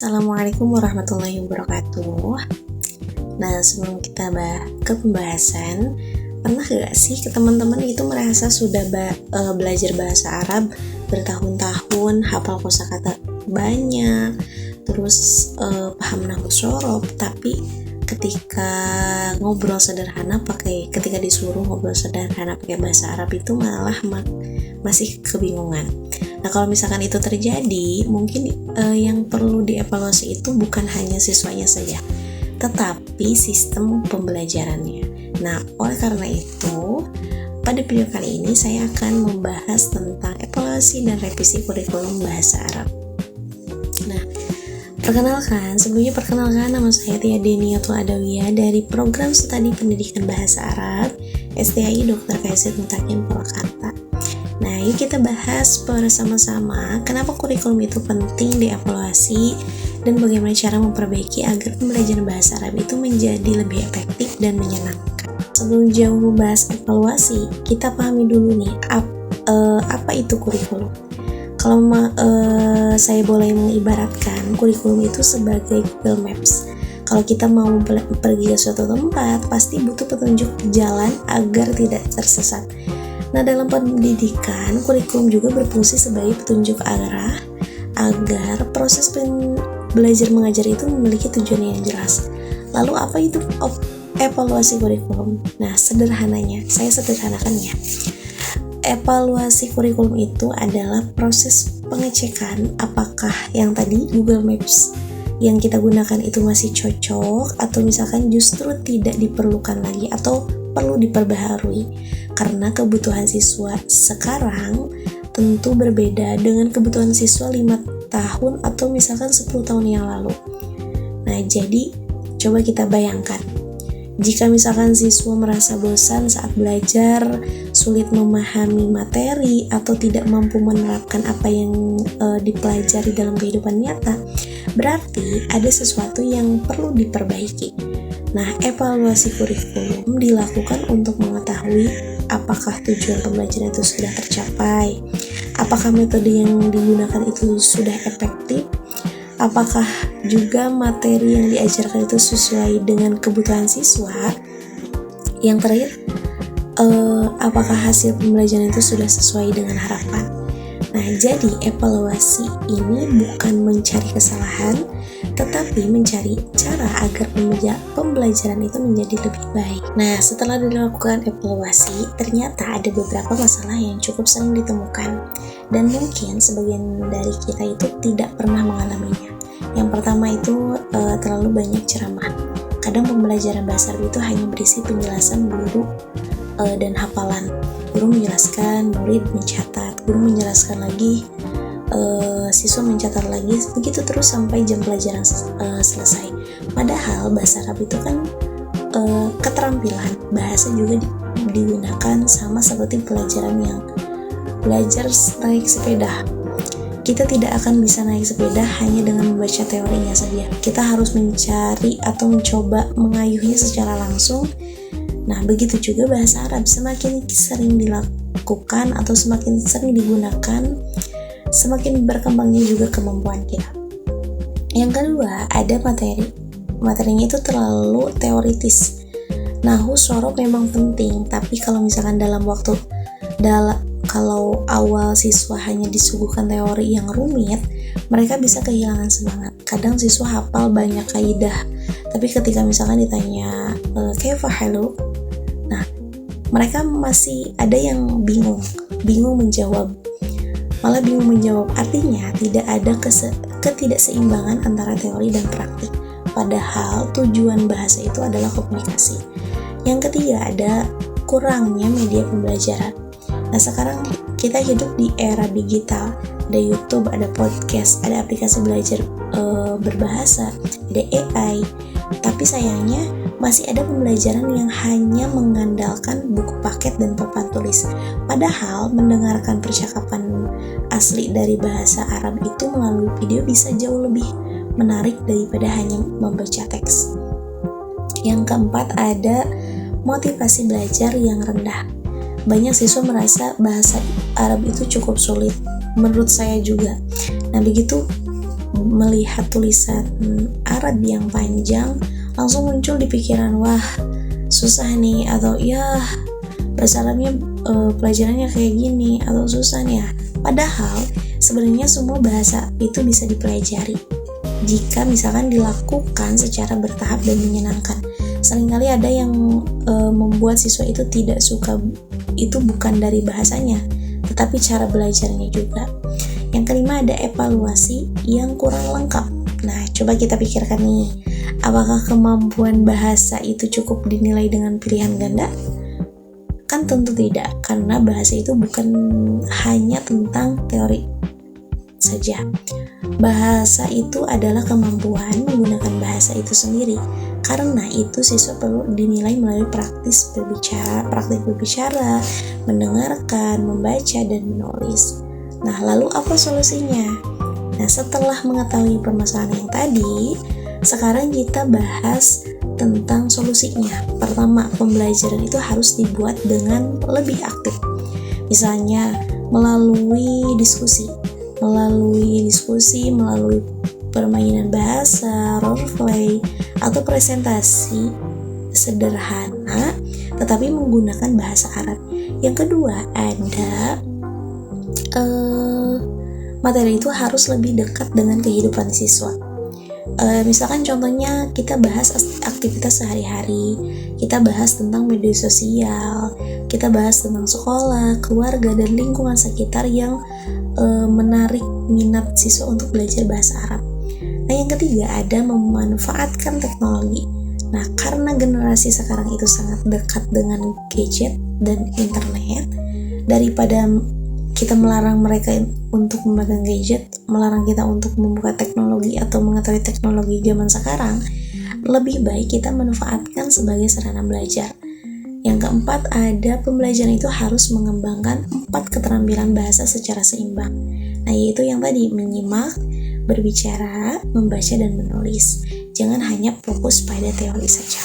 Assalamualaikum warahmatullahi wabarakatuh. Nah, sebelum kita ke pembahasan, pernah gak sih ke teman-teman itu merasa sudah belajar bahasa Arab bertahun-tahun, hafal kosakata banyak, terus paham nahwu shorof, tapi ketika disuruh ngobrol sederhana pakai bahasa Arab itu malah masih kebingungan. Nah, kalau misalkan itu terjadi, mungkin yang perlu dievaluasi itu bukan hanya siswanya saja, tetapi sistem pembelajarannya. Nah, oleh karena itu, pada video kali ini saya akan membahas tentang evaluasi dan revisi kurikulum bahasa Arab. Nah, sebelumnya perkenalkan, nama saya Tia Deniatul Adawiyah dari Program Studi Pendidikan Bahasa Arab STAI Dr. Faizid Mutakin Purwakarta. Nah, yuk kita bahas bersama-sama kenapa kurikulum itu penting dievaluasi dan bagaimana cara memperbaiki agar pembelajaran bahasa Arab itu menjadi lebih efektif dan menyenangkan. Sebelum jauh membahas evaluasi, kita pahami dulu nih apa itu kurikulum. Kalau saya boleh mengibaratkan kurikulum itu sebagai Google Maps. Kalau kita mau pergi ke suatu tempat, pasti butuh petunjuk jalan agar tidak tersesat. Nah, dalam pendidikan, kurikulum juga berfungsi sebagai petunjuk arah agar proses belajar mengajar itu memiliki tujuan yang jelas. Lalu apa itu evaluasi kurikulum? Nah, saya sederhanakan ya. Evaluasi kurikulum itu adalah proses pengecekan apakah yang tadi Google Maps yang kita gunakan itu masih cocok atau misalkan justru tidak diperlukan lagi atau perlu diperbaharui, karena kebutuhan siswa sekarang tentu berbeda dengan kebutuhan siswa 5 tahun atau misalkan 10 tahun yang lalu. Nah, jadi coba kita bayangkan, jika misalkan siswa merasa bosan saat belajar, sulit memahami materi, atau tidak mampu menerapkan apa yang dipelajari dalam kehidupan nyata, berarti ada sesuatu yang perlu diperbaiki. Nah, evaluasi kurikulum dilakukan untuk mengetahui apakah tujuan pembelajaran itu sudah tercapai, apakah metode yang digunakan itu sudah efektif, apakah juga materi yang diajarkan itu sesuai dengan kebutuhan siswa, yang terakhir, apakah hasil pembelajaran itu sudah sesuai dengan harapan. Nah, jadi evaluasi ini bukan mencari kesalahan, tetapi mencari cara agar pembelajaran itu menjadi lebih baik. Nah, setelah dilakukan evaluasi, ternyata ada beberapa masalah yang cukup sering ditemukan, dan mungkin sebagian dari kita itu tidak pernah mengalaminya. Yang pertama itu terlalu banyak ceramah. Kadang pembelajaran bahasa Arab itu hanya berisi penjelasan guru dan hafalan. Guru menjelaskan, murid mencatat, guru menjelaskan lagi, siswa mencatat lagi, begitu terus sampai jam pelajaran selesai. Padahal bahasa Arab itu kan keterampilan bahasa juga digunakan sama seperti pelajaran yang belajar naik sepeda. Kita tidak akan bisa naik sepeda hanya dengan membaca teorinya saja. Kita harus mencari atau mencoba mengayuhnya secara langsung. Nah, begitu juga bahasa Arab, semakin sering dilakukan atau semakin sering digunakan, semakin berkembangnya juga kemampuan kita. Yang kedua, ada materinya itu terlalu teoritis. Nahwu shorof memang penting, tapi kalau misalkan kalau awal siswa hanya disuguhkan teori yang rumit, mereka bisa kehilangan semangat. Kadang siswa hafal banyak kaidah, tapi ketika misalkan ditanya kaifa haluk, nah, mereka masih ada yang bingung menjawab. Artinya tidak ada ketidakseimbangan antara teori dan praktik. Padahal tujuan bahasa itu adalah komunikasi. Yang ketiga, ada kurangnya media pembelajaran. Nah, sekarang kita hidup di era digital. Ada YouTube, ada podcast, ada aplikasi belajar berbahasa, ada AI. Tapi sayangnya masih ada pembelajaran yang hanya mengandalkan buku paket dan papan tulis. Padahal mendengarkan percakapan asli dari bahasa Arab itu melalui video bisa jauh lebih menarik daripada hanya membaca teks. Yang keempat, ada motivasi belajar yang rendah. Banyak siswa merasa bahasa Arab itu cukup sulit, menurut saya juga. Nah, begitu melihat tulisan Arab yang panjang langsung muncul di pikiran, wah susah nih, atau ya bahasa Arabnya pelajarannya kayak gini, atau susah nih ya. Padahal sebenarnya semua bahasa itu bisa dipelajari jika misalkan dilakukan secara bertahap dan menyenangkan. Seringkali ada yang membuat siswa itu tidak suka, itu bukan dari bahasanya, tetapi cara belajarnya juga. Yang kelima, ada evaluasi yang kurang lengkap. Nah, coba kita pikirkan nih, apakah kemampuan bahasa itu cukup dinilai dengan pilihan ganda? Kan tentu tidak, karena bahasa itu bukan hanya tentang teori saja. Bahasa itu adalah kemampuan menggunakan bahasa itu sendiri. Karena itu siswa perlu dinilai melalui praktik berbicara, mendengarkan, membaca, dan menulis. Nah, lalu apa solusinya? Nah, setelah mengetahui permasalahan yang tadi, sekarang kita bahas tentang solusinya. Pertama, pembelajaran itu harus dibuat dengan lebih aktif. Misalnya, melalui diskusi, melalui permainan bahasa, roleplay, atau presentasi sederhana tetapi menggunakan bahasa Arab. Yang kedua, ada materi itu harus lebih dekat dengan kehidupan siswa. Misalkan contohnya kita bahas aktivitas sehari-hari, kita bahas tentang media sosial, kita bahas tentang sekolah, keluarga, dan lingkungan sekitar yang menarik minat siswa untuk belajar bahasa Arab. Nah, yang ketiga, ada memanfaatkan teknologi. Nah, karena generasi sekarang itu sangat dekat dengan gadget dan internet, daripada kita melarang mereka untuk memegang gadget, melarang kita untuk membuka teknologi atau mengetahui teknologi zaman sekarang, lebih baik kita manfaatkan sebagai sarana belajar. Yang keempat, ada pembelajaran itu harus mengembangkan 4 keterampilan bahasa secara seimbang. Nah, yaitu yang tadi, menyimak, berbicara, membaca, dan menulis. Jangan hanya fokus pada teori saja.